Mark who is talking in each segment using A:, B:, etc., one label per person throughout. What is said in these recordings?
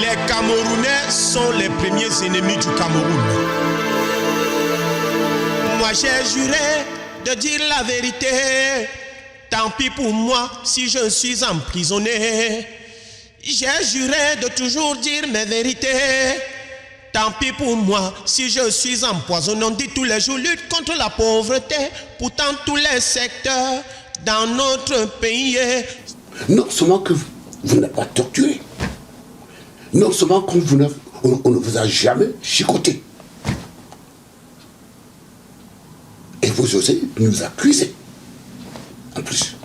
A: Les Camerounais sont les premiers ennemis du Cameroun. Moi j'ai juré de dire la vérité. Tant pis pour moi si je suis emprisonné. J'ai juré de toujours dire mes vérités. Tant pis pour moi si je suis empoisonné. On dit tous les jours lutte contre la pauvreté. Pourtant tous les secteurs dans notre pays.
B: Non seulement que vous n'avez pas torturé. Non seulement qu'on on ne vous a jamais chicoté. Et vous osez nous accuser. En plus.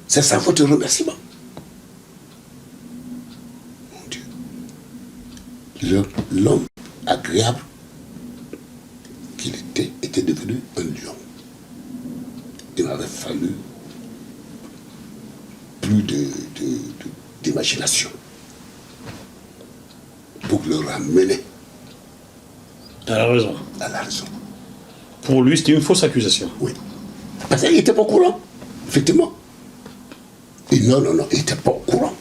B: C'est ça votre remerciement. Mon Dieu. L'homme agréable qu'il était devenu un lion. Il m'avait fallu plus d'imagination pour le ramener
C: à la raison.
B: À la raison.
C: Pour lui, c'était une fausse accusation.
B: Oui. Parce qu'il n'était pas au courant, effectivement. Et non, il n'était pas au courant.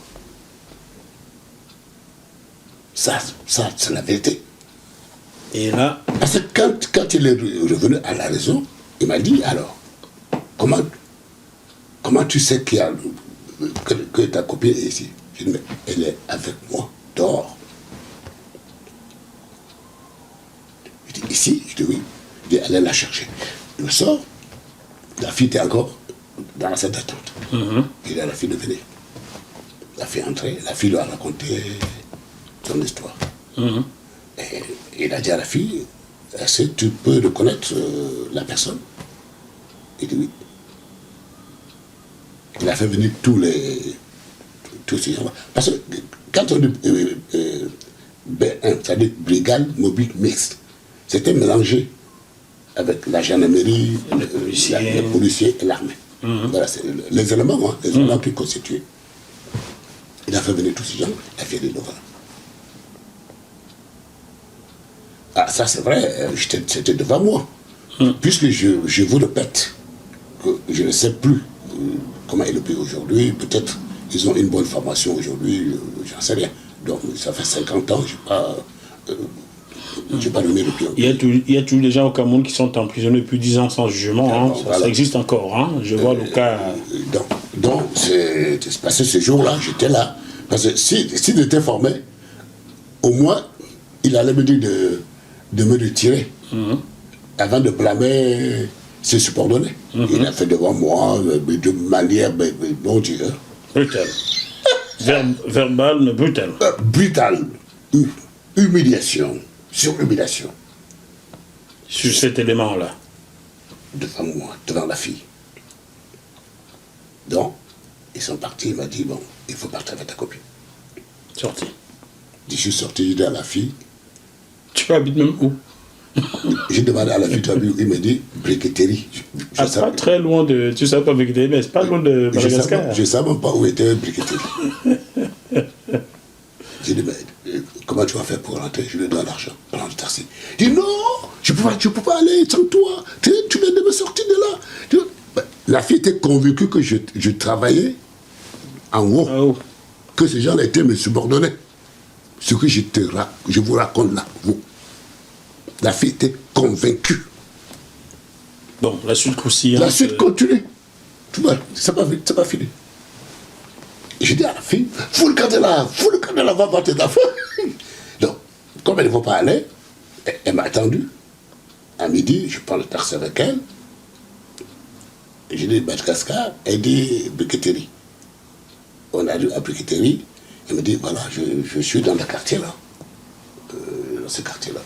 B: Ça c'est la vérité.
C: Et là...
B: Parce que quand il est revenu à la raison, il m'a dit, alors, comment tu sais qu'il y a, que ta copine est ici? Je dis, mais elle est avec moi, dehors. Je dis, ici? Je dis, oui. Je dis, allez la chercher. Je sors, la fille était encore dans la salle d'attente. Il a la fille de venir. La fille est entrée, la fille lui a raconté son histoire. Et il a dit à la fille, est-ce que tu peux reconnaître la personne? Il dit oui. Il a fait venir tous ces gens. Parce que quand on dit B1, c'est-à-dire brigade mobile mixte, c'était mélangé avec la gendarmerie, les policiers et l'armée. Voilà, c'est les éléments, les éléments qui constituaient. Il a fait venir tous ces gens, il a fait des novembre. Ah, ça c'est vrai, c'était devant moi. Puisque je vous répète que je ne sais plus comment est le pays aujourd'hui, peut-être ils ont une bonne formation aujourd'hui, j'en sais rien. Donc ça fait 50 ans, je n'ai pas donné le pied.
C: Il y a tous les gens au Cameroun qui sont emprisonnés depuis 10 ans sans jugement. Voilà. Ça existe encore. Je vois le cas.
B: Donc c'est passé ce jour-là, j'étais là. Parce que s'il était formé, au moins, il allait me dire de me retirer. Avant de blâmer ses subordonnés. Il a fait devant moi de manière, bon Dieu.
C: Brutale. Verbal, mais brutal.
B: Brutal. Humiliation. Sur humiliation.
C: Sur cet élément-là.
B: Devant moi, devant la fille. Donc, ils sont partis, il m'a dit, bon, il faut partir avec ta copine.
C: Sorti.
B: Je suis sorti, j'ai dit à la fille.
C: Tu habites même où?
B: J'ai demandé à la fille, tu habites où? Il m'a dit, briqueterie.
C: Pas très loin de... Tu ne savais pas briqueterie, mais c'est pas loin de Madagascar.
B: Je ne savais même pas où était briqueterie. J'ai dit, mais comment tu vas faire pour rentrer? Je lui donne l'argent, prends le taxi. Il dit, non, je ne peux pas aller sans toi. Tu viens de me sortir de là. La fille était convaincue que je travaillais en haut. Que ces gens étaient mes subordonnés. Ce que je vous raconte là, vous. La fille était convaincue.
C: Bon, la suite croustillante.
B: La suite continue. Tu vois, c'est pas fini. J'ai dit à la fille, faut le garder là, va voir tes affaires. Donc, comme elle ne veut pas aller, elle m'a attendu. À midi, je prends le taxi avec elle. J'ai dit Madagascar, elle dit briqueterie. On a dit à briqueterie, elle me dit, voilà, je suis dans le quartier là. Dans ce quartier-là.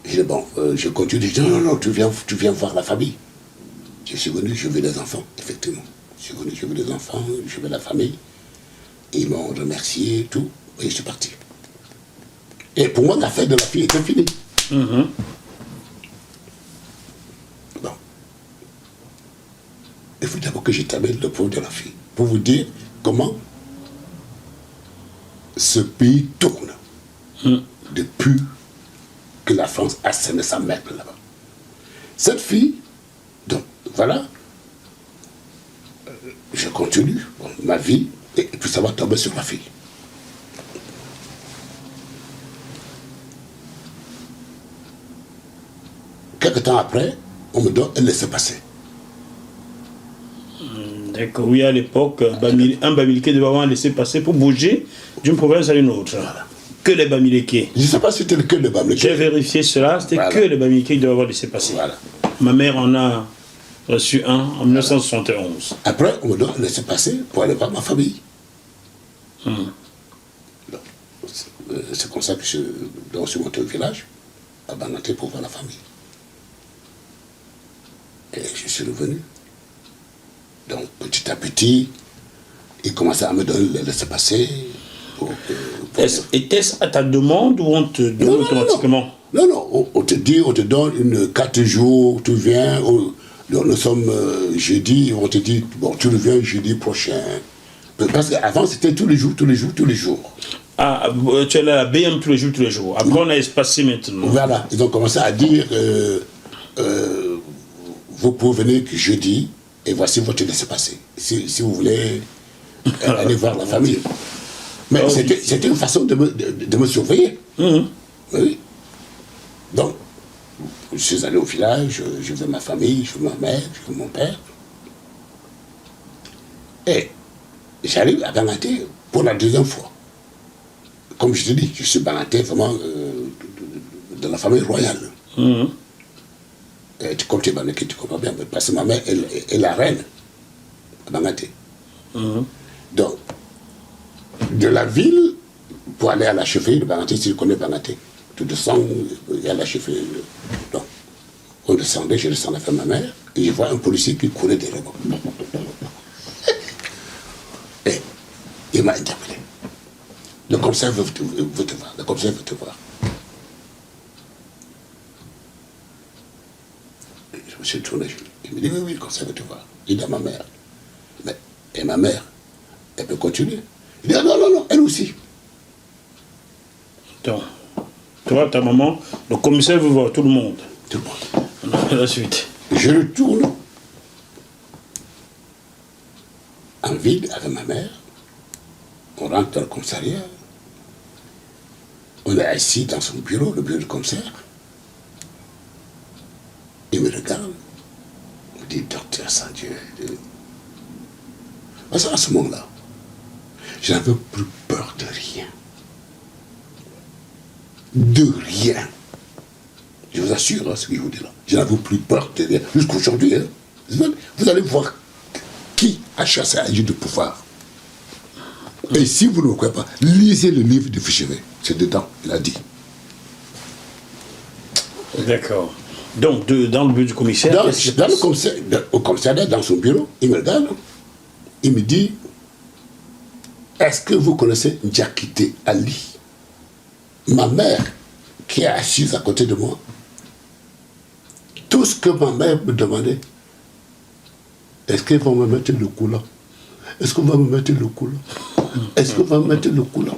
B: J'ai dit, bon, je continue. Je dis, non, tu viens voir la famille. Je suis venu, je veux des enfants, effectivement. Je suis venu, je veux des enfants, je veux la famille. Ils m'ont remercié, tout, et je suis parti. Et pour moi, l'affaire de la fille était finie. Bon. Il faut d'abord que je termine le problème de la fille, pour vous dire comment ce pays tourne depuis que la France a semé sa mère là-bas. Cette fille, donc voilà, je continue ma vie, et puis ça va tomber sur ma fille. Quelque temps après, on me donne un laissez-passer.
C: D'accord, oui, à l'époque, un Bamileke devait avoir un laissez-passer pour bouger d'une province à une autre. Voilà. Que les Bamileke.
B: Je ne sais pas si c'était que les Bamileke.
C: J'ai vérifié cela, c'était que les Bamileke qui devaient avoir laissez-passer. Voilà. Ma mère en a reçu un en 1971.
B: Après, on me donne un laissez-passer pour aller voir ma famille. C'est comme ça que je suis monté au village, à Bangaté, pour voir la famille. Et je suis revenu. Donc, petit à petit, il commençait à me donner le laissez-passer.
C: Était-ce à ta demande ou on te donne automatiquement?
B: Non, on te dit, on te donne une 4 jours, tu viens, nous sommes jeudi, on te dit, bon, tu reviens jeudi prochain. Parce qu'avant, c'était tous les jours.
C: Ah, tu es là à la BM tous les jours. Après, on a espacé maintenant.
B: Voilà, ils ont commencé à dire, vous pouvez venir que jeudi, et voici votre laissez-passer. Si vous voulez aller voir la famille. Mais c'était une façon de me surveiller. Oui. Donc, je suis allé au village, je veux ma famille, je veux ma mère, je veux mon père. Et j'arrive à Bangaté pour la deuxième fois. Comme je te dis, je suis Bangaté vraiment de la famille royale. Et comme tu es Bangaté, tu comprends bien, parce que ma mère est la reine à Bangaté. Donc, de la ville pour aller à la chefferie de Bangaté, si tu connais Bangaté, tu descends, il y a la chefferie. Donc, je descendais avec ma mère, et je vois un policier qui courait derrière moi. Et il m'a interpellé. Le commissaire veut te voir. Le commissaire veut te voir. Et je me suis tourné. Il me dit, oui, le commissaire veut te voir. Il dit à ma mère. Et ma mère, elle peut continuer. Il dit, ah, non, elle aussi.
C: Donc, toi, ta maman, le commissaire veut voir tout le monde.
B: Tout le monde.
C: La suite.
B: Je retourne en ville avec ma mère. On rentre dans le commissariat. On est assis dans son bureau, le bureau du commissaire. Il me regarde. Il me dit, docteur Sandieu. Parce qu'à ce moment-là, je n'avais plus peur de rien. De rien. Je vous assure, ce que je vous dis là. Je n'avais plus peur de rien. Jusqu'aujourd'hui, vous allez voir qui a chassé à Dieu de pouvoir. Et si vous ne le croyez pas, lisez le livre de Ficheret. C'est dedans, il a dit.
C: D'accord. Donc, dans le bureau du commissaire...
B: Au commissariat, dans son bureau, il me regarde. Il me dit, est-ce que vous connaissez Diakité Ali? Ma mère, qui est assise à côté de moi, tout ce que ma mère me demandait, est-ce qu'elle va me mettre le coup là? Est-ce qu'on va me mettre le coup là? Est-ce qu'on va me mettre le coup là?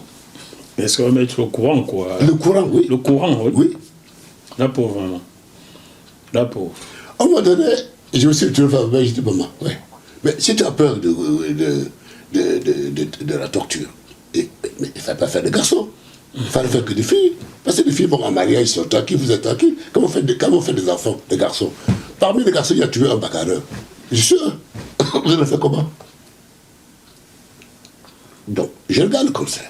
C: Est-ce qu'on va mettre le courant, quoi?
B: Le courant, oui.
C: Le courant, oui.
B: Oui.
C: La pauvre, maman. La pauvre.
B: À un moment donné, je me suis retrouvé avec elle, je dis, maman, ouais. Mais si tu as peur de la torture, mais il ne fallait pas faire de garçons. Il fallait faire que des filles. Parce que les filles vont en mariage, ils sont tranquilles, vous êtes tranquilles. Quand vous faites des enfants, des garçons, parmi les garçons, il y a tué un bagarreur. Je suis sûr. Vous allez faire comment? Donc, je regarde comme ça.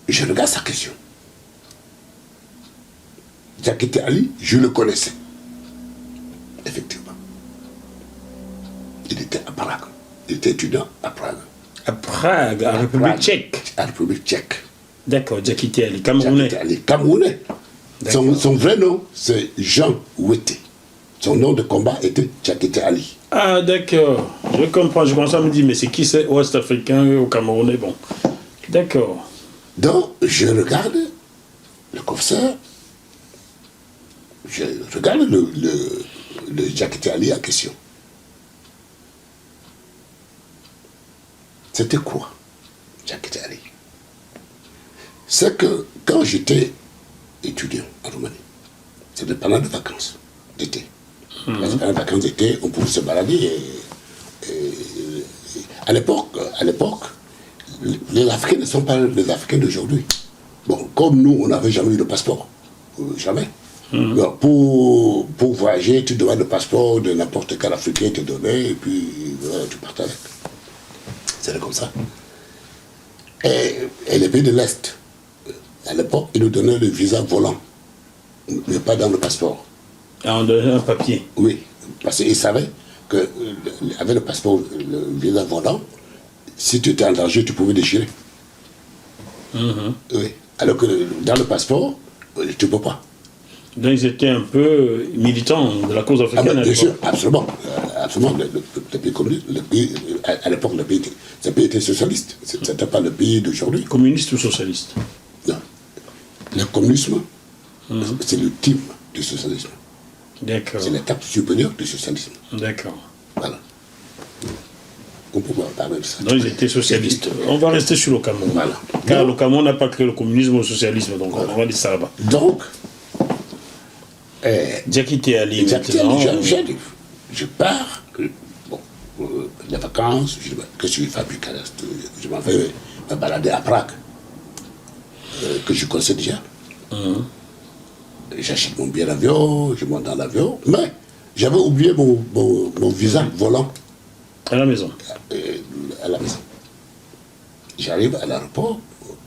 B: Je regarde sa question. Diakité Ali, je le connaissais. Effectivement. Il était à Prague. Il était étudiant à Prague.
C: À Prague, à République tchèque.
B: À République tchèque.
C: D'accord, Diakité Ali, Camerounais.
B: Diakité Ali, Camerounais. Son vrai nom, c'est Jean Ouetté. Son nom de combat était Diakité Ali.
C: Ah, d'accord. Je comprends. Je commence à me dire, mais c'est qui c'est ouest-africain ou Camerounais? Bon. D'accord.
B: Donc, je regarde le commissaire. Je regarde le Diakité Ali en question. C'était quoi, Diakité Ali? C'est que quand j'étais étudiant en Roumanie, c'était pendant les vacances d'été. Pendant les vacances d'été, on pouvait se balader. À l'époque, les Africains ne sont pas les Africains d'aujourd'hui. Bon, comme nous, on n'avait jamais eu de passeport. Jamais. Non, pour voyager, tu demandes le passeport de n'importe quel Africain te donner, et puis voilà, tu partais avec. C'était comme ça. Et les pays de l'Est, à l'époque, ils nous donnaient le visa volant, mais pas dans le passeport.
C: Ah, on donnait un papier.
B: Oui, parce qu'ils savaient qu'avec le passeport, le visa volant, si tu étais en danger, tu pouvais déchirer. Oui. Alors que dans le passeport, tu ne peux pas.
C: Donc ils étaient un peu militants de la cause africaine.
B: Bien sûr, absolument. Absolument. Le pays communiste, à l'époque, ce pays était socialiste. Ce n'était pas le pays d'aujourd'hui.
C: Communiste ou socialiste?
B: Non. Le communisme, c'est le type du socialisme.
C: D'accord.
B: C'est l'étape supérieure du socialisme.
C: D'accord.
B: Voilà. On peut parler de ça.
C: Donc ils étaient socialistes. On va rester sur le Cameroun.
B: Voilà.
C: Car le Cameroun n'a pas créé le communisme ou le socialisme, donc voilà. On va dire ça là-bas.
B: Donc,
C: Diakité Ali, maintenant.
B: Je pars, bon, les vacances, je dis, qu'est-ce que je fais à Bucarest? Je m'en vais me balader à Prague, que je connaissais déjà. J'achète mon billet d'avion, je monte dans l'avion, mais j'avais oublié mon visa volant.
C: À la maison.
B: À la maison. J'arrive à l'aéroport,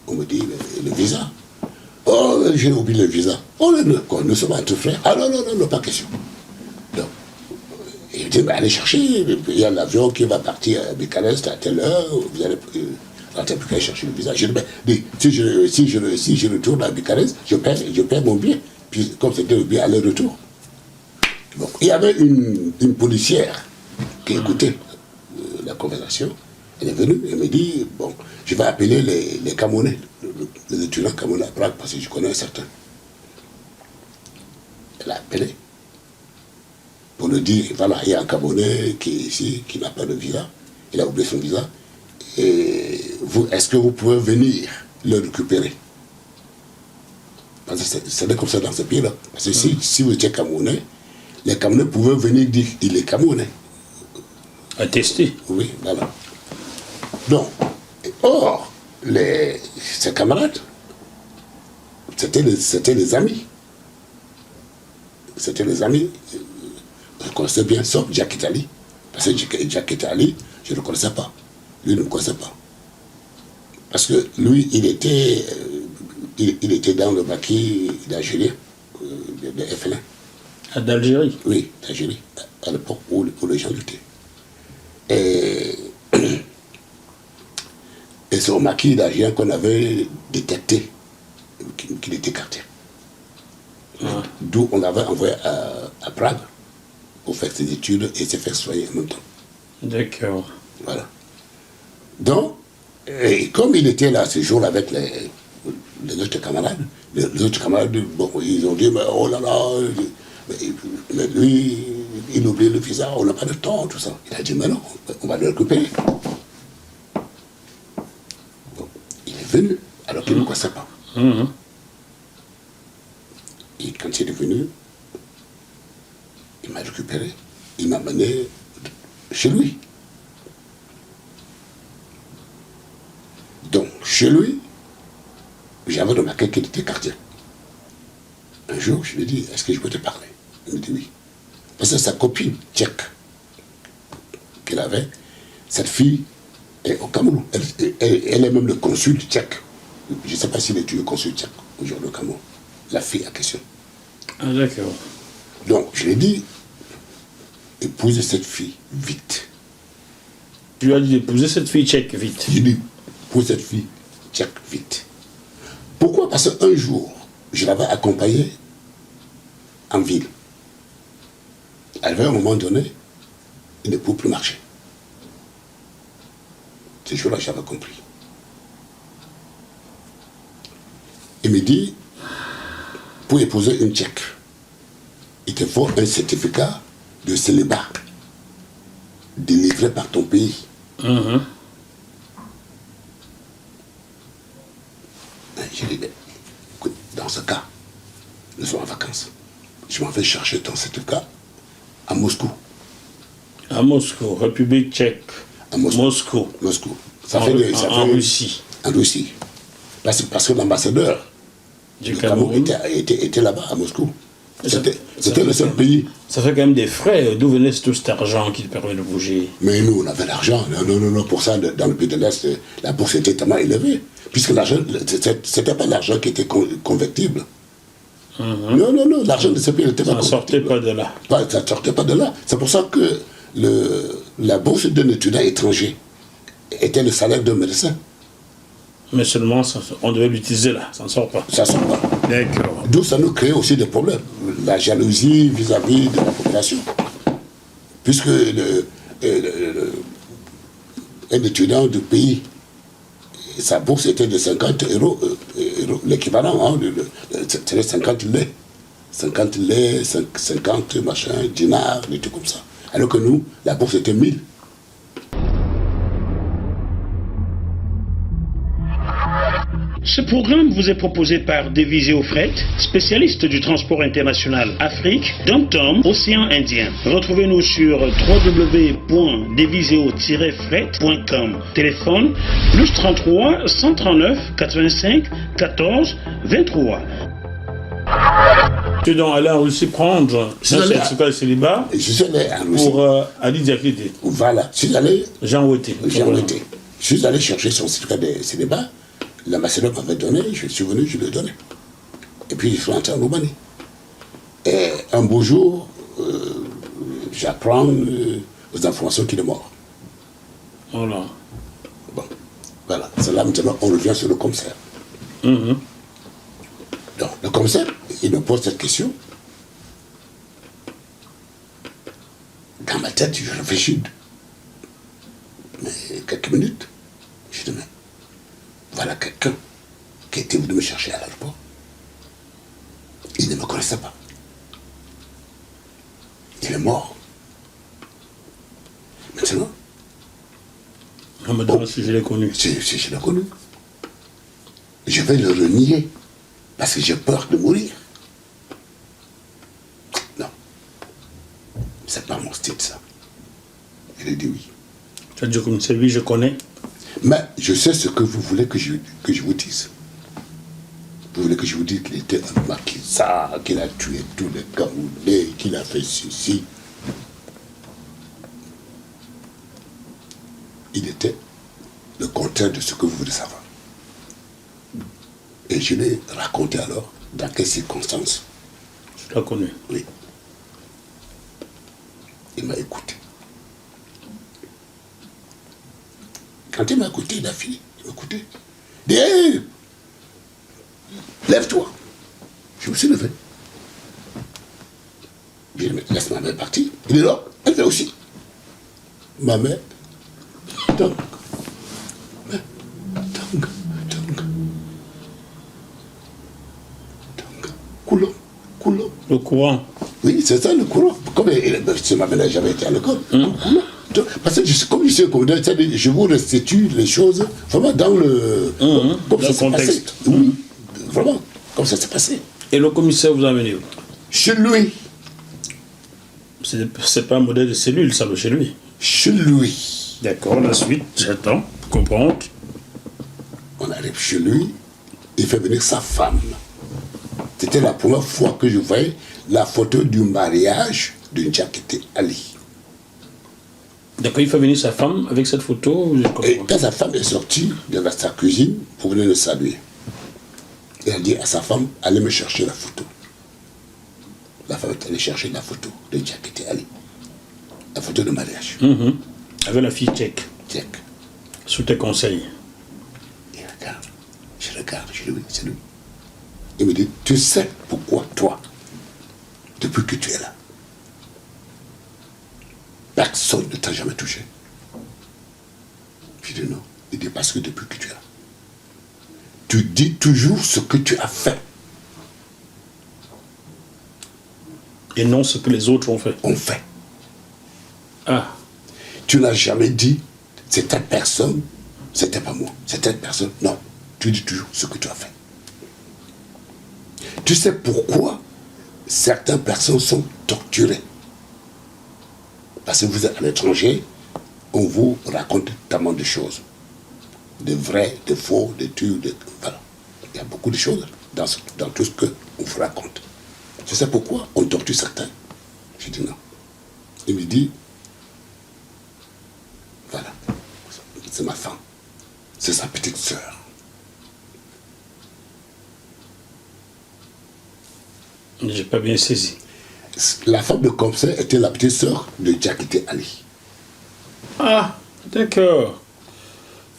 B: on me dit le visa. Oh, j'ai oublié le visa. Oh, nous sommes entre frères. Ah non, pas question. Donc, il me dit, allez chercher, il y a l'avion qui va partir à Bucarest à telle heure, vous allez rentrer à Bucarest chercher le visa. Je dis, si je retourne à Bucarest, je perds mon billet. Puis, comme c'était le billet aller-retour. Bon, il y avait une policière qui écoutait la conversation. Elle est venue, elle me dit, bon, je vais appeler les Camerounais, les étudiants camerounais à Prague, parce que je connais certains. Elle a appelé pour lui dire, voilà, il y a un Camerounais qui est ici, qui n'a pas de visa, il a oublié son visa, et est-ce que vous pouvez venir le récupérer? Parce que c'est comme ça dans ce pays-là. Parce que si vous étiez Camerounais, les Camerounais pouvaient venir dire, il est Camerounais.
C: Attesté.
B: Oui, voilà. Donc, or, ses camarades, c'était les amis. C'était les amis. Je connaissais bien, sauf Diakité Ali. Parce que Diakité Ali, je ne le connaissais pas. Lui ne me connaissait pas. Parce que lui, il était dans le maquis d'Algérie, de FLN.
C: Ah, d'Algérie?
B: Oui, d'Algérie, à l'époque où les gens luttaient. Et c'est au maquis d'Algérie qu'on avait détecté qu'il était quartier. D'où on l'avait envoyé à Prague pour faire ses études et se faire soigner en même temps.
C: D'accord.
B: Voilà. Donc, et comme il était là ce jour-là avec les autres camarades, bon, ils ont dit, mais oh là là, mais lui, il oublie le visa, on n'a pas de temps, tout ça. Il a dit, mais non, on va le récupérer. Bon, il est venu, alors qu'il ne connaissait pas. Et quand il est venu, il m'a récupéré, il m'a mené chez lui. Donc, chez lui, j'avais remarqué qu'il était quartier. Un jour, je lui ai dit, est-ce que je peux te parler? Il me dit oui. Parce que sa copine tchèque qu'elle avait, cette fille est au Cameroun. Elle est même le consul tchèque. Je ne sais pas s'il est le consul tchèque aujourd'hui au Cameroun. La fille à question.
C: Ah, d'accord.
B: Donc, je lui ai dit, épousez cette fille vite.
C: Tu lui as dit d'épouser cette fille tchèque vite.
B: J'ai dit, épousez cette fille tchèque vite. Pourquoi? Parce qu'un jour, je l'avais accompagnée en ville. À un moment donné, il ne pouvait plus marcher. Ce jour-là, j'avais compris. Il me dit, pour épouser une Tchèque, il te faut un certificat de célibat délivré par ton pays. Je lui ai dit, écoute, dans ce cas, nous sommes en vacances. Je m'en vais chercher ton certificat à Moscou.
C: À Moscou, République tchèque.
B: À Moscou.
C: Moscou.
B: Ça
C: En
B: fait
C: Russie.
B: En Russie. Parce que l'ambassadeur
C: Du
B: Le Cameroun était là-bas, à Moscou. C'était le seul pays.
C: Ça fait quand même des frais. D'où venait tout cet argent qui te permet de bouger?
B: Mais nous, on avait l'argent. Non. Pour ça, dans le pays de l'Est, la bourse était tellement élevée. Puisque l'argent, c'était pas l'argent qui était convertible. Non, l'argent de ce pays n'était pas convertible.
C: Ça ne sortait pas de là.
B: Ça ne sortait pas de là. C'est pour ça que la bourse d'un étudiant étranger était le salaire d'un médecin.
C: Mais seulement, on devait l'utiliser là. Ça ne sort pas.
B: Ça ne sort pas.
C: D'accord.
B: D'où ça nous crée aussi des problèmes. La jalousie vis-à-vis de la population. Puisque un étudiant du pays, sa bourse était de 50 euros, l'équivalent, c'était 50 laits. 50 laits, 50 machins, dinars, des trucs comme ça. Alors que nous, la bourse était 1000.
D: Ce programme vous est proposé par Deviseo Fret, spécialiste du transport international Afrique, Dom-Tom, Océan Indien. Retrouvez-nous sur www.deviseo-fret.com. Téléphone +33 139 85 14 23.
C: Tu es donc allé en Russie prendre un certificat de célibat
B: Je suis allé en Russie.
C: pour Ali Diakité.
B: Voilà, je suis allé.
C: Jean Ouetté.
B: Je suis allé chercher son certificat de célibat. L'ambassadeur m'avait donné, je suis venu, je lui ai donné. Et puis je suis rentré en Roumanie. Et un beau jour, j'apprends aux informations qu'il est mort.
C: Voilà.
B: Bon, voilà. C'est là maintenant on revient sur le commissaire. Donc, le commissaire, il me pose cette question. Dans ma tête, je réfléchis. Mais quelques minutes, je dis, mais voilà quelqu'un qui était venu me chercher à l'aéroport. Il ne me connaissait pas. Il est mort. Maintenant.
C: On me demande si je l'ai connu.
B: Si je l'ai connu. Je vais le renier parce que j'ai peur de mourir. Non. C'est pas mon style, ça. Il a dit oui.
C: Tu as dit comme c'est lui, je connais.
B: Mais je sais ce que vous voulez que je vous dise. Vous voulez que je vous dise qu'il était un maquisa, qu'il a tué tous les Camerounais, qu'il a fait ceci. Il était le contraire de ce que vous voulez savoir. Et je l'ai raconté alors, dans quelles circonstances.
C: Tu l'as connu.
B: Oui. Il m'a écouté. Quand il m'a écouté, il a fini. Il m'a écouté. Il dit, hey, lève-toi. Je me suis levé. Je lui ai dit, laisse ma mère partir. Il est là, elle fait aussi. Ma mère, donc, coulon.
C: Le courant.
B: Oui, c'est ça le courant. Comme ma mère n'a jamais été à l'école. Coulon. Parce que comme je sais, je vous restitue les choses vraiment dans le, comme
C: dans
B: ça
C: le contexte.
B: Passé. Oui, vraiment, comme ça s'est passé.
C: Et le commissaire vous a amené où?
B: Chez lui.
C: C'est pas un modèle de cellule, ça, chez lui.
B: Chez lui.
C: D'accord, la suite, j'attends, pour comprendre.
B: On arrive chez lui, il fait venir sa femme. C'était la première fois que je voyais la photo du mariage de Diakité Ali.
C: D'accord, il fait venir sa femme avec cette photo.
B: Et quand sa femme est sortie de sa cuisine pour venir le saluer, il a dit à sa femme, allez me chercher la photo. La femme est allée chercher la photo de Diakité Ali. La photo de mariage.
C: Avec la fille tchèque.
B: Tchèque.
C: Sous tes conseils.
B: Il regarde. Je regarde, je dis oui, c'est lui. Il me dit, tu sais pourquoi toi, depuis que tu es là, personne ne t'a jamais touché. Je dis non. Il dit parce que depuis que tu es là, tu dis toujours ce que tu as fait.
C: Et non ce que les autres ont fait.
B: On fait.
C: Ah.
B: Tu n'as jamais dit, c'est telle personne, c'était pas moi, c'est telle personne. Non. Tu dis toujours ce que tu as fait. Tu sais pourquoi certaines personnes sont torturées? Parce que vous êtes à l'étranger, on vous raconte tellement de choses. De vrais, de faux, de trucs, voilà. Il y a beaucoup de choses. dans tout ce qu'on vous raconte. Je sais pourquoi on torture certains. Je dis non. Il me dit, voilà, c'est ma femme, c'est sa petite sœur.
C: J'ai pas bien saisi.
B: La femme de commissaire était la petite sœur de Diakité Ali.
C: Ah, d'accord.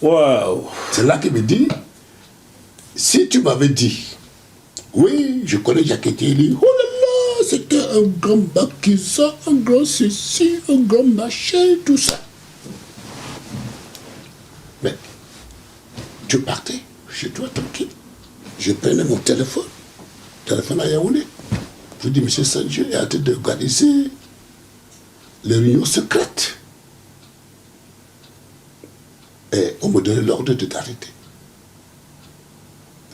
C: Waouh.
B: C'est là qu'il me dit, si tu m'avais dit, oui, je connais Diakité Ali, oh là là, c'était un grand maquisa, un grand ceci, un grand machin, tout ça. Mais tu partais chez toi tranquille. Je prenais mon téléphone à Yaoundé. Je dis, monsieur Sanjou est en train d'organiser les réunions secrètes. Et on me donnait l'ordre de t'arrêter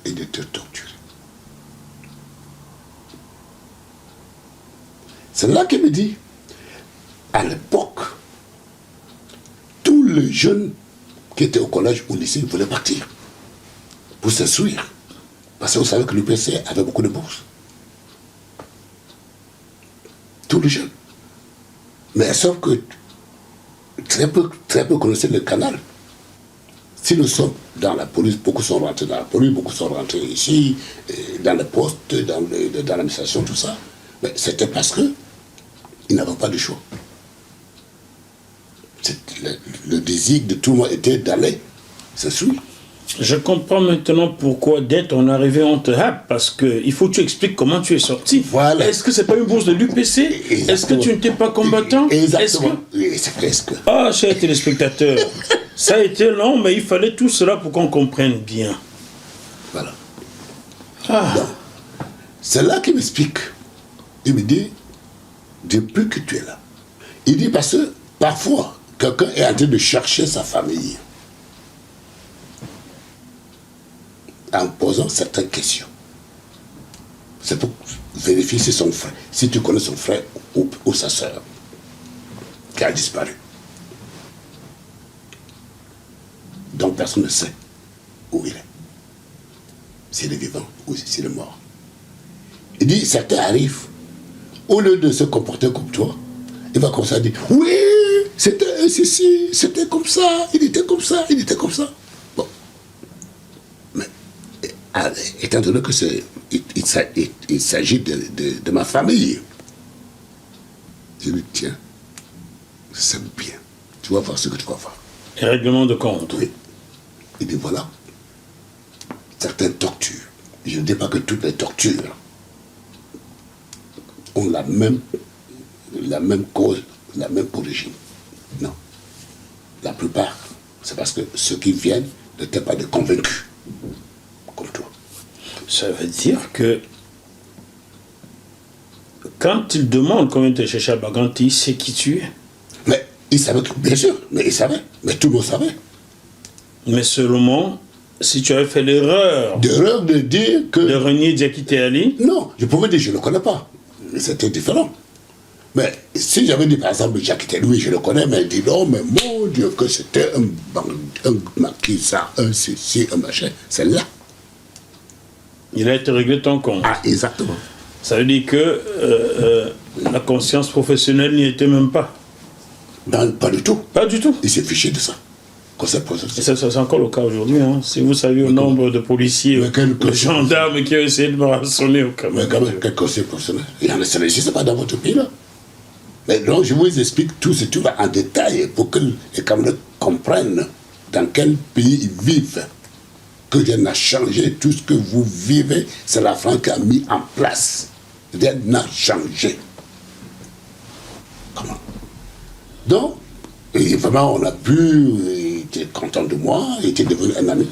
B: et de te torturer. C'est là qu'il me dit, à l'époque, tous les jeunes qui étaient au collège ou au lycée voulaient partir pour s'instruire. Parce que vous savez que l'UPC avait beaucoup de bourses. Tous les jeunes. Mais sauf que très peu connaissaient le canal. Si nous sommes dans la police, beaucoup sont rentrés dans la police, beaucoup sont rentrés ici, dans les postes, dans l'administration, tout ça. Mais c'était parce que ils n'avaient pas de choix. Le désir de tout le monde était d'aller s'instruire.
C: Je comprends maintenant pourquoi, dès ton arrivée, on te happe, parce qu'il faut que tu expliques comment tu es sorti.
B: Voilà.
C: Est-ce que c'est pas une bourse de l'UPC? Est-ce que tu n'étais pas combattant?
B: Exactement. C'est presque.
C: Ah, chers téléspectateurs, ça a été long, mais il fallait tout cela pour qu'on comprenne bien.
B: Voilà.
C: Ah.
B: Donc, c'est là qu'il m'explique. Il me dit, depuis que tu es là, il dit parce que parfois, quelqu'un est en train de chercher sa famille en posant certaines questions. C'est pour vérifier si son frère, si tu connais son frère ou sa soeur qui a disparu. Donc personne ne sait où il est. S'il est vivant ou s'il est mort. Il dit, certains arrivent, au lieu de se comporter comme toi, il va commencer à dire, oui, c'était ceci, c'était comme ça, il était comme ça, il était comme ça. Bon. Mais, étant donné que il s'agit de ma famille, je lui dis, tiens, c'est bien, tu vas voir ce que tu vas voir.
C: Et règlement de compte.
B: Oui. Il dit, voilà, certaines tortures, je ne dis pas que toutes les tortures ont la même cause, la même origine. Non. La plupart, c'est parce que ceux qui viennent n'étaient pas des convaincus, comme toi.
C: Ça veut dire que quand il demande combien tu es cherché à Baganti, il sait qui tu es.
B: Mais il savait, bien sûr, mais il savait, mais tout le monde savait.
C: Mais seulement, si tu avais fait l'erreur
B: de dire que...
C: de renier Diakité Ali.
B: Non, je pouvais dire je ne le connais pas. C'était différent. Mais si j'avais dit par exemple Jacques Louis, je le connais, mais il dit non, mais mon Dieu, que c'était un maquisa, un ceci, un machin, c'est là.
C: Il a été réglé ton compte.
B: Ah, exactement.
C: Ça veut dire que la conscience professionnelle n'y était même pas.
B: Non, pas du tout.
C: Pas du tout.
B: Il s'est fiché de ça.
C: Et ça, c'est encore le cas aujourd'hui. Hein. Si vous saviez le nombre de policiers, de gendarmes qui ont essayé de me rançonner au Cameroun.
B: Mais quand même, quel conseil professionnel? Il y en a, ça n'existe pas dans votre pays là. Mais donc, je vous explique tout cela en détail pour que les Camerounais comprennent dans quel pays ils vivent. Que rien n'a changé. Tout ce que vous vivez, c'est la France qui a mis en place. Rien n'a changé. Comment? Donc, et vraiment, on a pu, il était content de moi, il était devenu un ami.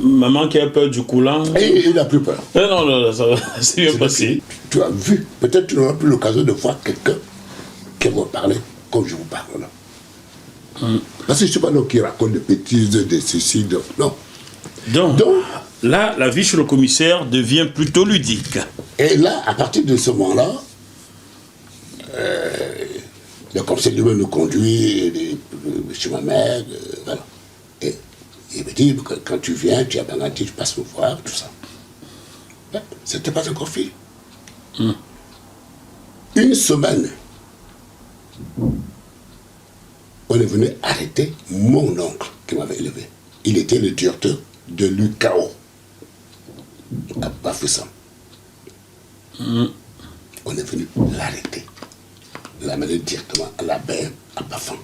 C: Maman qui a peur du coulant.
B: Et il n'a plus peur.
C: Non, ça c'est bien passé.
B: Tu as vu, peut-être tu n'auras plus l'occasion de voir quelqu'un qui va parler comme je vous parle là. Parce que je ne suis pas l'homme qui raconte des bêtises, des ceci, de... non.
C: Donc, là, la vie chez le commissaire devient plutôt ludique.
B: Et là, à partir de ce moment-là, le commissaire lui-même nous conduit chez ma mère, voilà. Et il me dit que quand tu viens, tu as garanti, tu passes me voir, tout ça. C'était pas encore fait. Une semaine, on est venu arrêter mon oncle qui m'avait élevé. Il était le directeur de l'UKO à Bafoussam. On est venu l'arrêter, l'amener directement à la BM à Bafan.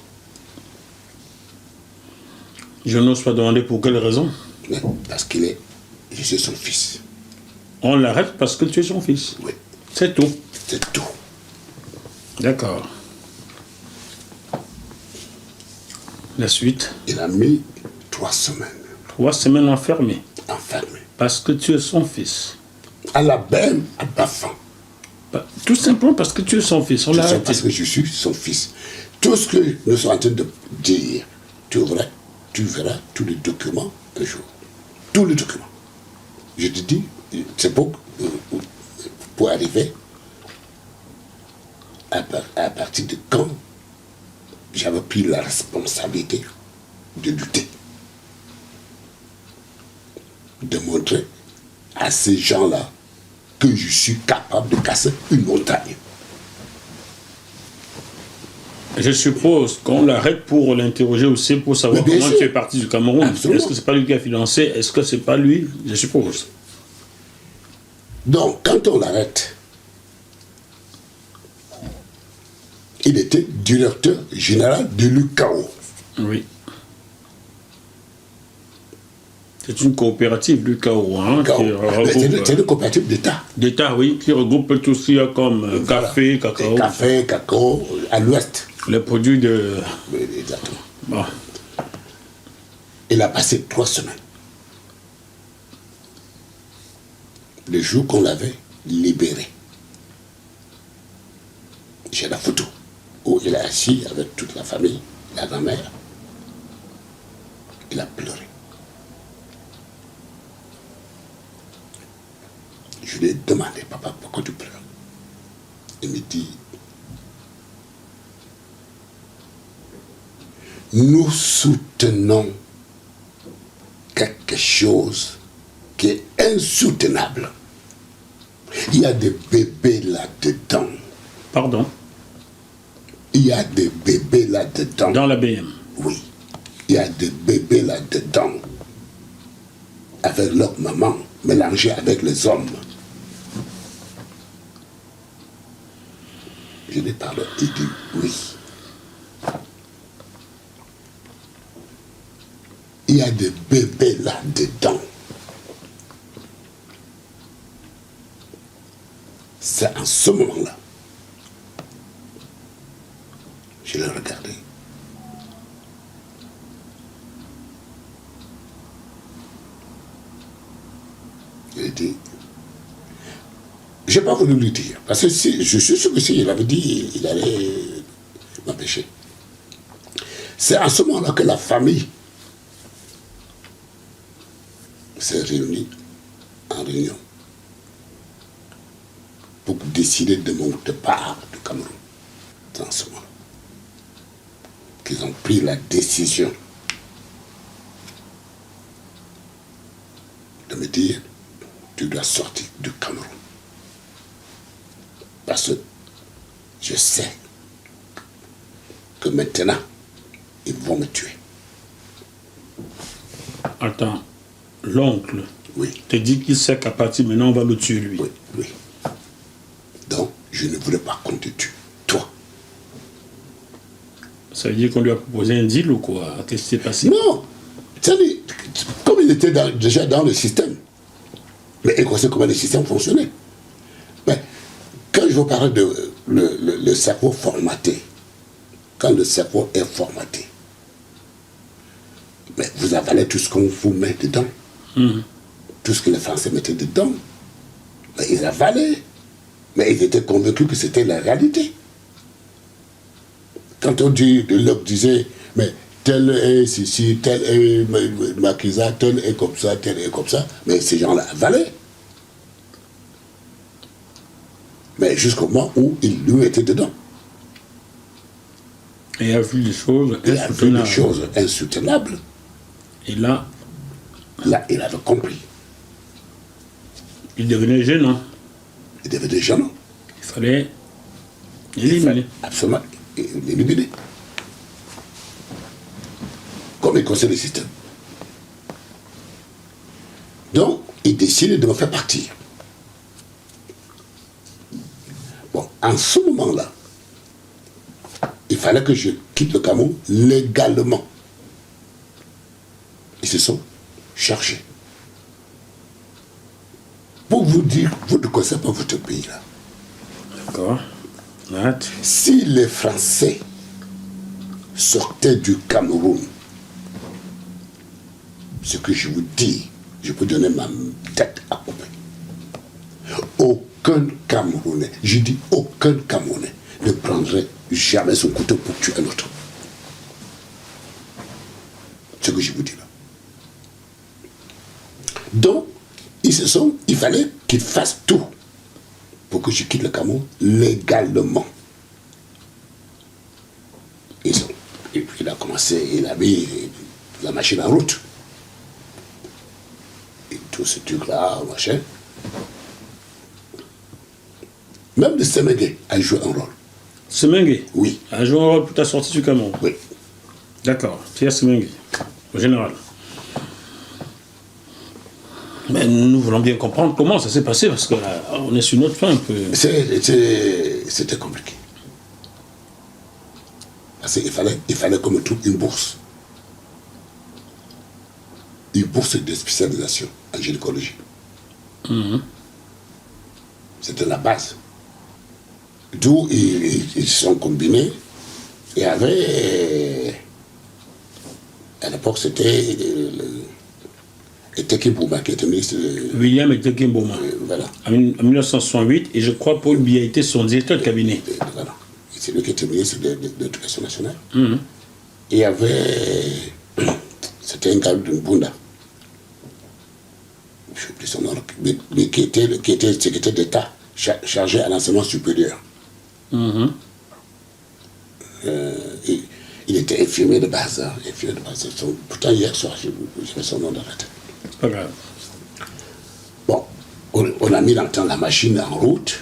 C: Je n'ose pas demander pour quelle raison.
B: Mais parce je suis son fils.
C: On l'arrête parce que tu es son fils.
B: Oui.
C: C'est tout.
B: C'est tout.
C: D'accord. La suite.
B: Il a mis 3 semaines.
C: 3 semaines enfermé.
B: Enfermé.
C: Parce que tu es son fils.
B: À la BM à Bafan.
C: Tout simplement parce que tu es son fils. On l'a arrêté.
B: Parce que je suis son fils. Tout ce que nous sommes en train de dire, tu verras tous les documents un jour. Tous les documents. Je te dis, c'est pour arriver à partir de quand j'avais pris la responsabilité de lutter. De montrer à ces gens-là que je suis capable de casser une montagne.
C: Je suppose qu'on l'arrête pour l'interroger aussi, pour savoir comment tu es parti du Cameroun.
B: Absolument.
C: Est-ce que c'est pas lui qui a financé? Est-ce que c'est pas lui? Je suppose.
B: Donc, quand on l'arrête, il était directeur général de l'UKO.
C: Oui. C'est une coopérative, l'UKO, hein, qui regroupe...
B: C'est une coopérative d'État.
C: D'État, oui, qui regroupe tout ce qu'il y a comme café, cacao.
B: Café, cacao, à l'ouest.
C: Les produits de...
B: Oui, exactement.
C: Bon.
B: Il a passé 3 semaines. Le jour qu'on l'avait libéré, j'ai la photo où il est assis avec toute la famille, la grand-mère. Il a pleuré. Je lui ai demandé, papa, pourquoi tu pleures? Il me dit, nous soutenons quelque chose qui est insoutenable. Il y a des bébés là-dedans.
C: Pardon?
B: Il y a des bébés là-dedans.
C: Dans la BM?
B: Oui. Il y a des bébés là-dedans. Avec leur maman, mélangés avec les hommes. Je lui parle, il dit oui. Il y a des bébés là-dedans. C'est en ce moment-là. Je l'ai regardé. Je lui ai dit, je n'ai pas voulu lui dire, parce que si, je suis sûr que s'il avait dit, il allait m'empêcher. C'est en ce moment-là que la famille s'est réunie en réunion pour décider de mon départ du Cameroun. C'est en ce moment-là qu'ils ont pris la décision de me dire, tu dois sortir du Cameroun. Parce que je sais que maintenant, ils vont me tuer.
C: Attends, l'oncle
B: Oui.
C: te dit qu'il sait qu'à partir de maintenant, on va le tuer lui.
B: Oui, oui. Donc, je ne voulais pas qu'on te tue, toi.
C: Ça veut dire qu'on lui a proposé un deal ou quoi? Qu'est-ce qui s'est passé?
B: Non. C'est-à-dire, comme il était déjà dans le système, mais il connaissait comment le système fonctionnait. Mais quand je vous parle de le cerveau formaté, quand le cerveau est formaté, mais vous avalez tout ce qu'on vous met dedans. Tout ce que les Français mettaient dedans. Mais ils avalaient. Mais ils étaient convaincus que c'était la réalité. Quand on dit, l'homme disait, mais tel est ceci, tel est Maquisa, tel est comme ça, tel est comme ça, mais ces gens-là avalaient. Mais jusqu'au moment où il lui était dedans.
C: Et il a vu des choses
B: Il a vu des choses insoutenables.
C: Et là,
B: il avait compris.
C: Il devenait gênant.
B: Il devenait gênant.
C: Il fallait l'éliminer.
B: Absolument, l'éliminer. Comme il conseille le système. Donc, il décide de me faire partir. Bon, en ce moment-là, il fallait que je quitte le Cameroun légalement. Ils se sont cherchés. Pour vous dire, vous ne connaissez pas votre pays là.
C: D'accord. Hâte.
B: Si les Français sortaient du Cameroun, ce que je vous dis, je peux donner ma tête à couper. Aucun Camerounais, je dis aucun Camerounais, ne prendrait jamais son couteau pour tuer un autre. Ce que je vous dis là. Donc, il fallait qu'ils fassent tout pour que je quitte le Cameroun légalement. Et puis il a commencé, il a mis la machine en route. Et tout ce truc-là, machin. Même le Semengue a joué un rôle.
C: Semengue?
B: Oui.
C: A joué un rôle pour ta sortie du Cameroun?
B: Oui.
C: D'accord. Pierre Semengue, au général. Mais nous voulons bien comprendre comment ça s'est passé, parce qu'on est sur notre fin un peu.
B: C'était compliqué. Parce qu'il fallait comme tout une bourse. Une bourse de spécialisation en gynécologie. C'était la base. D'où ils se sont combinés. Et avait... À l'époque, c'était... Eteke Bouma qui était ministre de...
C: William Eteke Bouma.
B: Voilà.
C: En 1968, et je crois Paul Biya était son directeur de cabinet.
B: Voilà. C'est lui qui était ministre de l'Éducation nationale. Et il y avait... C'était un gars de Mbunda. Je ne sais plus son nom. Mais qui était secrétaire d'État chargé à l'enseignement supérieur. Il était infirmier de base. Infirmier de base. Pourtant, hier soir, j'avais son nom dans la tête.
C: C'est pas grave.
B: Bon, on a mis longtemps la machine en route.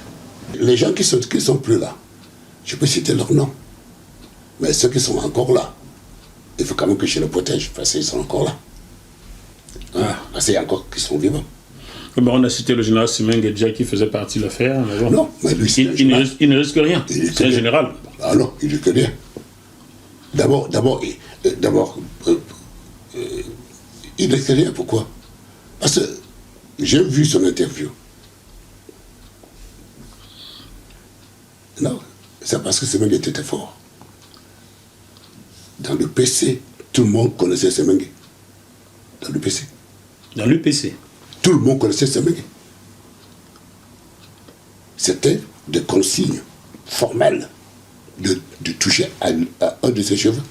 B: Les gens qui sont plus là, je peux citer leur nom. Mais ceux qui sont encore là, il faut quand même que je les protège, parce qu'ils sont encore là. Parce qu'il y a encore qui sont vivants.
C: Bon, on a cité le général Semengue déjà qui faisait partie de l'affaire. Bon.
B: Non, mais lui,
C: il ne risque rien. C'est un général.
B: Ah non, il ne risque rien. D'abord, il ne risque rien. Pourquoi? Parce que j'ai vu son interview. Non, c'est parce que Semengue était fort. Dans le PC, tout le monde connaissait Semengue. Dans le PC.
C: Dans l'UPC.
B: Tout le monde connaissait Semengue. C'était des consignes formelles de toucher à un de ses cheveux.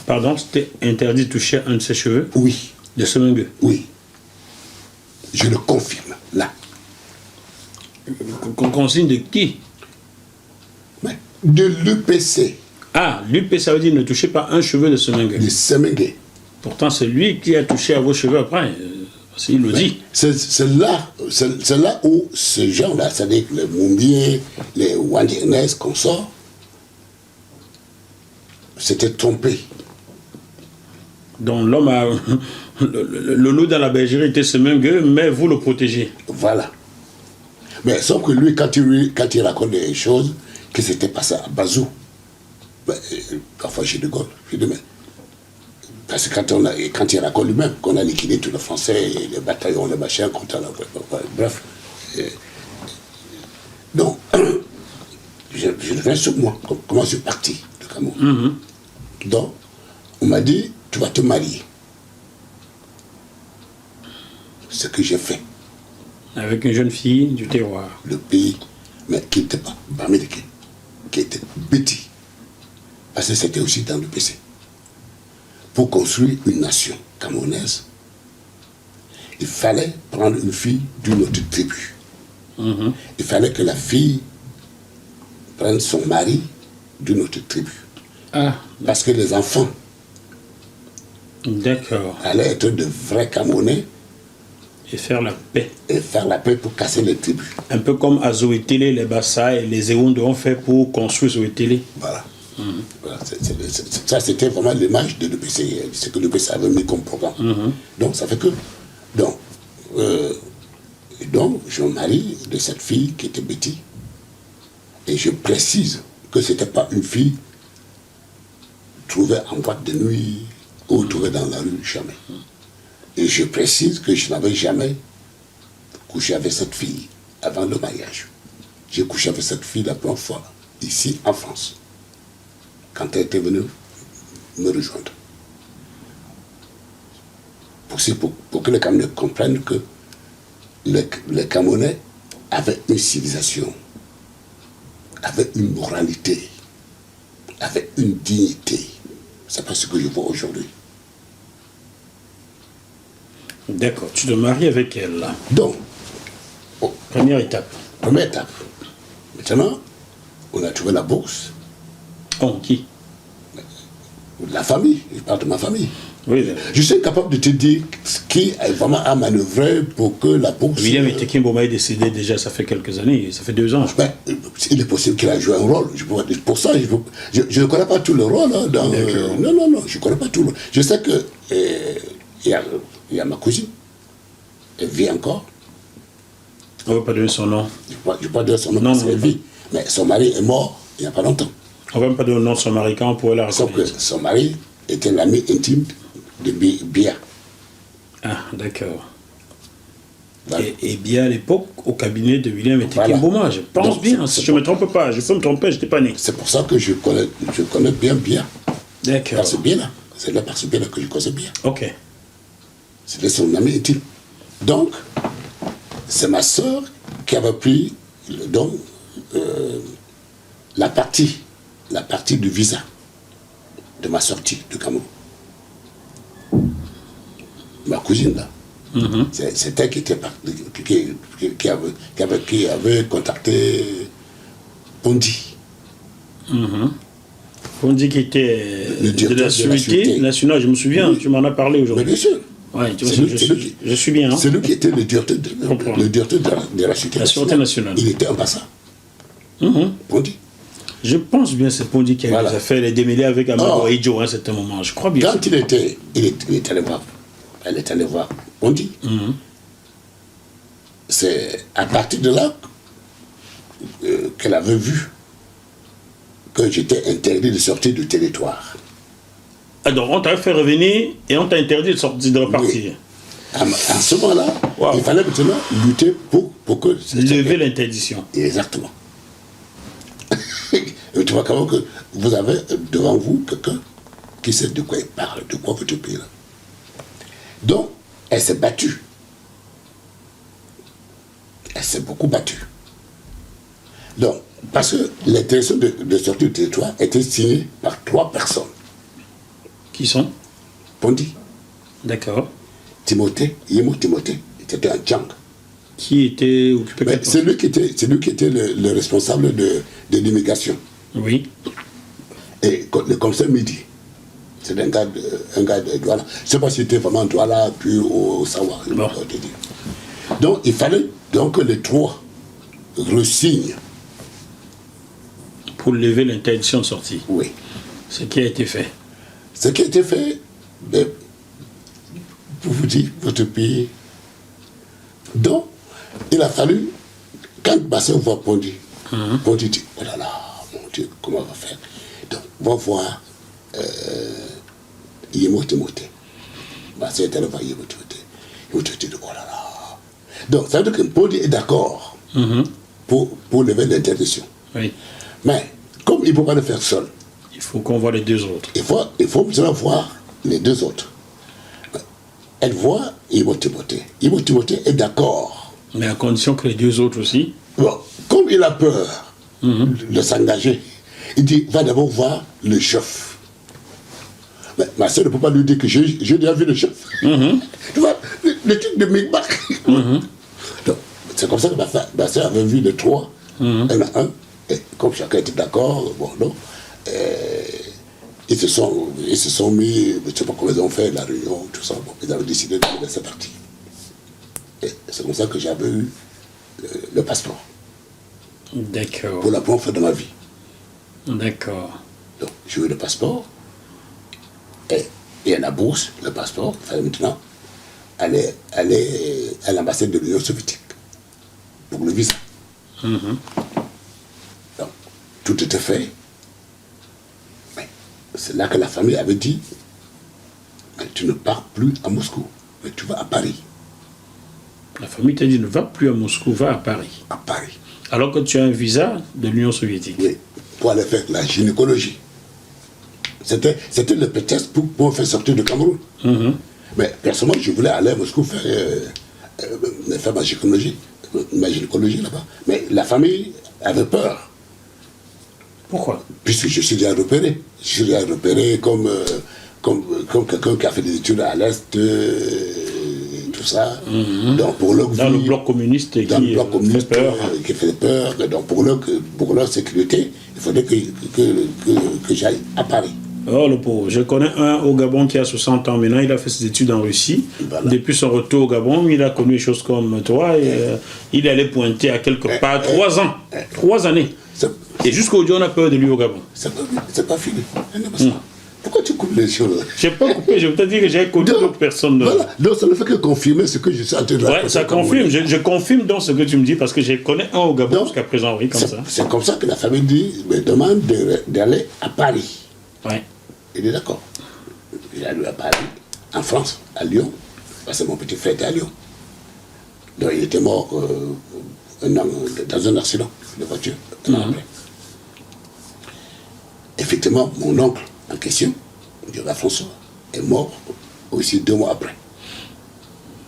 C: Pardon, c'était interdit de toucher un de ses cheveux?
B: Oui.
C: De Semengue?
B: Oui. Je le confirme, là.
C: Consigne de qui?
B: Mais de l'UPC.
C: Ah, l'UPC, ça veut dire ne touchez pas un cheveu de Semengue.
B: De Semengue.
C: Pourtant, c'est lui qui a touché à vos cheveux après. Il le dit.
B: C'est là où ces gens-là, c'est-à-dire les Moumier, les Wandiernes, consorts, s'étaient trompés.
C: Donc l'homme a... Le loup dans la bergerie était Semengue, mais vous le protégez.
B: Voilà. Mais sauf que lui, quand il raconte des choses, que c'était passé à Bazou, parfois je rigole. Je dis, mais... Parce que quand il raconte lui-même qu'on a liquidé tous les Français, les bataillons, les machins, bref. Donc, je reviens sur moi, comment je suis parti de Cameroun. Donc, on m'a dit, tu vas te marier. Ce que j'ai fait.
C: Avec une jeune fille du terroir.
B: Le pays, mais qui n'était pas Bamileke, qui était petit. Parce que c'était aussi dans le PC. Pour construire une nation camerounaise, il fallait prendre une fille d'une autre tribu. Il fallait que la fille prenne son mari d'une autre tribu. Parce que les enfants
C: D'accord.
B: allaient être de vrais Camerounais
C: Et faire la paix.
B: Et faire la paix pour casser les tribus.
C: Un peu comme à Zoétélé, les Bassa et les Ewondo ont fait pour construire Zoétélé.
B: Voilà. Voilà, ça, c'était vraiment l'image de l'EPC, ce que l'EPC avait mis comme programme. Donc, ça fait que... Donc, je me marie de cette fille qui était Betty. Et je précise que ce n'était pas une fille trouvée en boîte de nuit ou trouvée dans la rue, jamais. Et je précise que je n'avais jamais couché avec cette fille avant le mariage. J'ai couché avec cette fille la première fois, ici, en France, quand elle était venue me rejoindre. Pour que les Camerounais comprennent que les Camerounais avaient une civilisation, avaient une moralité, avaient une dignité. C'est pas ce que je vois aujourd'hui.
C: D'accord, tu te maries avec elle là.
B: Donc,
C: Première étape.
B: première étape. Maintenant, on a trouvé la bourse.
C: Oh, qui?
B: La famille, je parle de ma famille.
C: Oui,
B: Je suis incapable de te dire qui est vraiment à manœuvrer pour que la bourse...
C: William Itekimboma est décédé déjà, ça fait quelques années, ça fait 2 ans, je crois.
B: Ben, il est possible qu'il a joué un rôle. Pour ça, je ne connais pas tout le rôle. Hein, non, je ne connais pas tout le rôle. Je sais que il y a ma cousine. Elle vit encore.
C: On ne va pas donner son nom.
B: Je ne vais pas dire son nom
C: Non,
B: parce qu'elle
C: non.
B: vit. Mais son mari est mort il n'y a pas longtemps.
C: On ne va même pas donner le nom de son mari quand on pourrait la
B: Sauf que
C: reconnaître.
B: son mari était l'ami intime de Bia.
C: Ah, d'accord.
B: Voilà.
C: Et bien à l'époque, au cabinet de William Itekimboma,
B: Voilà.
C: je pense
B: Donc,
C: bien,
B: c'est
C: si je ne me trompe pas, je peux me tromper, je n'étais pas né.
B: C'est pour ça que je connais bien Bia.
C: D'accord.
B: Par ce biais-là. C'est là par ce biais-là que je connais bien.
C: Ok.
B: C'était son ami intime. Donc, c'est ma sœur qui avait pris donc, la partie du visa de ma sortie du Cameroun. Ma cousine, là. C'est elle qui avait contacté Pondi.
C: On dit qu'il était
B: Le
C: de
B: directeur
C: la
B: de la
C: sécurité
B: sûreté.
C: nationale, je me souviens,
B: Oui.
C: tu m'en as parlé
B: Mais
C: aujourd'hui.
B: bien sûr.
C: Ouais, tu vois,
B: C'est lui-
C: je suis bien. Hein?
B: C'est lui qui était le directeur
C: comprends.
B: de la sûreté
C: La sûreté nationale.
B: Il était ambassade. Pondi.
C: Je pense bien que c'est Pondi qui
B: Voilà.
C: a fait les démêlés avec Amadou
B: Oh.
C: Aïdjo à un certain moment. Je crois bien.
B: Quand il était allé voir, elle est allée voir Pondi. C'est à partir de là qu'elle avait vu que j'étais interdit de sortir du territoire.
C: Alors, on t'a fait revenir et on t'a interdit de sortir, de repartir.
B: À ce moment-là,
C: Wow.
B: il fallait maintenant lutter pour que...
C: Lever l'interdiction.
B: Exactement. Et tu vois quand même que vous avez devant vous quelqu'un qui sait de quoi il parle, de quoi votre pays là. Donc, elle s'est battue. Elle s'est beaucoup battue. Donc, parce que l'interdiction de sortir du territoire était signée par 3 personnes.
C: Qui sont?
B: Pondi,
C: D'accord.
B: Timothée, Yemo Timothée, c'était un Tchang.
C: Qui était occupé
B: Mais
C: par
B: c'est lui qui était le responsable de l'immigration.
C: Oui.
B: Et le commissaire Midi, c'est un gars de Douala. Je ne sais pas si c'était vraiment Douala, puis au Sawa.
C: Bon.
B: Donc, il fallait donc que les 3 re-signent.
C: Pour lever l'interdiction de sortie.
B: Oui.
C: Ce qui a été fait.
B: Ce qui a été fait, ben, pour vous dire, votre pays. Donc, il a fallu, quand Bassin voit Pondi, Pondi dit, oh là là, mon Dieu, comment on va faire? Donc, on va voir Yemo Timothée. Bassin est allé voir Yemo Timothée. Yemo Timothée dit, oh là là. Donc, ça veut dire que Pondi est d'accord pour lever l'interdiction.
C: Oui.
B: Mais, comme il ne peut pas le faire seul,
C: Il faut qu'on voit les 2 autres.
B: il faut maintenant voir les 2 autres. Elle voit Yemo Timothée. Yemo Timothée est d'accord.
C: Mais à condition que les 2 autres aussi.
B: Bon, comme il a peur de s'engager, il dit, va d'abord voir le chef. Mais ma soeur ne peut pas lui dire que j'ai déjà vu le chef. Tu vois, le truc de Migbac. Donc, c'est comme ça que ma soeur avait vu les 3. Elle a un. Et comme chacun était d'accord, bon, non. Ils se sont mis, je ne sais pas comment ils ont fait, la réunion, tout ça. Bon, ils avaient décidé de laisser partir. Et c'est comme ça que j'avais eu le passeport.
C: D'accord.
B: Pour la première fois de ma vie.
C: D'accord.
B: Donc, j'ai eu le passeport. Et à la bourse, le passeport, il fallait maintenant aller à l'ambassade de l'Union soviétique pour le visa.
C: Mhm.
B: Donc, tout était fait. Mais c'est là que la famille avait dit, mais tu ne pars plus à Moscou, mais tu vas à Paris.
C: La famille t'a dit ne va plus à Moscou, va à Paris.
B: À Paris.
C: Alors que tu as un visa de l'Union soviétique.
B: Oui, pour aller faire la gynécologie. C'était le prétexte pour me faire sortir du Cameroun.
C: Mhm.
B: Mais personnellement, je voulais aller à Moscou faire ma gynécologie là-bas. Mais la famille avait peur.
C: Pourquoi?
B: Puisque je suis déjà repéré. Je suis déjà repéré comme quelqu'un qui a fait des études à l'Est, tout ça. Donc pour leur
C: Dans le bloc communiste qui fait peur.
B: qui fait peur. Donc pour leur sécurité, il faudrait que j'aille à Paris.
C: Oh le pauvre, je connais un au Gabon qui a 60 ans maintenant, il a fait ses études en Russie.
B: Voilà.
C: Depuis son retour au Gabon, il a connu des choses comme toi. Et, il allait pointer à quelque part 3 ans, 3 années. Et jusqu'aujourd'hui, on a peur de lui au Gabon.
B: C'est pas fini. Pourquoi tu coupes les choses?
C: Je n'ai pas coupé, je veux te dire que j'ai connu d'autres personnes.
B: Voilà, donc ça ne fait que confirmer ce que je suis en train de raconter.
C: Ouais, ça confirme, je confirme donc ce que tu me dis parce que je connais un au Gabon jusqu'à présent, oui, comme ça.
B: C'est comme ça que la famille me demande d'aller à Paris.
C: Ouais.
B: Il est d'accord. J'ai allé à Paris, en France, à Lyon, parce que mon petit frère était à Lyon. Donc il était mort dans un accident de voiture. Un an après. Effectivement, mon oncle en question, Dioga François, est mort aussi 2 mois après.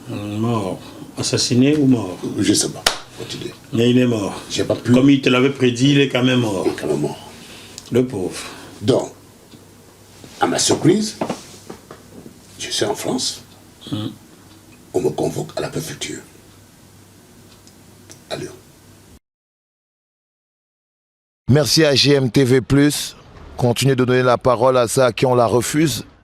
C: Mort. Assassiné ou mort?
B: Je ne sais pas. Continuez.
C: Mais il est mort.
B: J'ai pas pu.
C: Comme il te l'avait prédit, il est quand même mort.
B: Il est quand même mort.
C: Le pauvre.
B: Donc, à ma surprise, je suis en France. On me convoque à la préfecture. À Lyon.
E: Merci à GMTV+. Continuez de donner la parole à ceux à qui on la refuse.